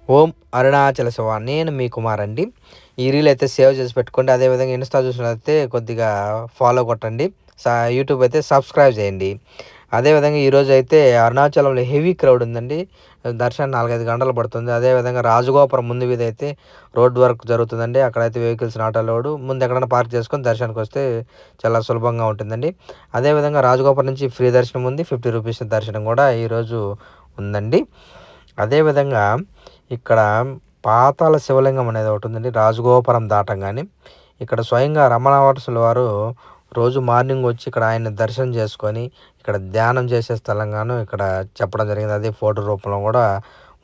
ఓం అరుణాచల శివ. నేను మీ కుమార్ అండి. ఈ రీల్ అయితే సేవ్ చేసి పెట్టుకోండి. అదేవిధంగా ఇన్‌స్టా చూసినట్లయితే కొద్దిగా ఫాలో కొట్టండి. యూట్యూబ్ అయితే సబ్స్క్రైబ్ చేయండి. అదేవిధంగా ఈరోజైతే అరుణాచలంలో హెవీ క్రౌడ్ ఉందండి. దర్శనం 4, 5 గంటలు పడుతుంది. అదేవిధంగా రాజగోపురం ముందు వీధైతే రోడ్ వర్క్ జరుగుతుందండి. అక్కడైతే వెహికల్స్ నాట్ అలౌడ్. ముందు ఎక్కడైనా పార్క్ చేసుకొని దర్శనానికొస్తే చాలా సులభంగా ఉంటుందండి. అదేవిధంగా రాజగోపురం నుంచి ఫ్రీ దర్శనం ఉంది. 50 రూపీస్ దర్శనం కూడా ఈరోజు ఉందండి. అదేవిధంగా ఇక్కడ పాతాళ శివలింగం అనేది ఒకటి ఉందండి. రాజగోపురం దాటంగానే ఇక్కడ స్వయంగా రమణ మహర్షుల వారు రోజు మార్నింగ్ వచ్చి ఇక్కడ ఆయన దర్శనం చేసుకొని ఇక్కడ ధ్యానం చేసే స్థలంగాను ఇక్కడ చెప్పడం జరిగింది. అదే ఫోటో రూపంలో కూడా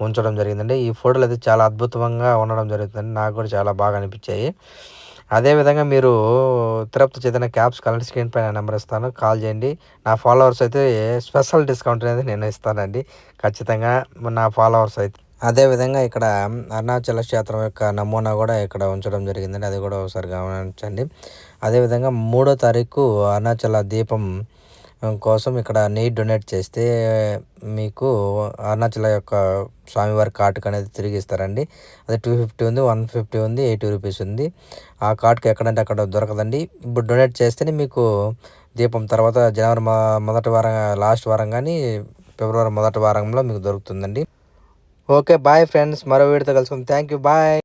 ఉంచడం జరిగిందండి. ఈ ఫోటోలు అయితే చాలా అద్భుతంగా ఉండడం జరుగుతుందండి. నాకు కూడా చాలా బాగా అనిపించాయి. అదేవిధంగా మీరు తిరుపతి ఏదైనా క్యాబ్స్ కావాలంటే స్క్రీన్ పైన నెంబర్ ఇస్తాను, కాల్ చేయండి. నా ఫాలోవర్స్ అయితే స్పెషల్ డిస్కౌంట్ అనేది నేను ఇస్తానండి ఖచ్చితంగా నా ఫాలోవర్స్ అయితే. అదేవిధంగా ఇక్కడ అరుణాచల క్షేత్రం యొక్క నమూనా కూడా ఇక్కడ ఉంచడం జరిగిందండి. అది కూడా ఒకసారి గమనించండి. అదేవిధంగా 3వ తారీఖు అరుణాచల దీపం కోసం ఇక్కడ నెయ్యి డొనేట్ చేస్తే మీకు అరుణాచల యొక్క స్వామివారి కాటుక అనేది తిరిగి ఇస్తారండి. అది 250 ఉంది, 150 ఉంది, 80 రూపీస్ ఉంది. ఆ కాటుక ఎక్కడంటే అక్కడ దొరకదండి. ఇప్పుడు డొనేట్ చేస్తేనే మీకు దీపం తర్వాత జనవరి మొదటి వారం, లాస్ట్ వారం కానీ ఫిబ్రవరి మొదటి వారంలో మీకు దొరుకుతుందండి. ఓకే. Bye friends. మరో వీడియోతో కలుసుకుందాం. Thank you. బాయ్.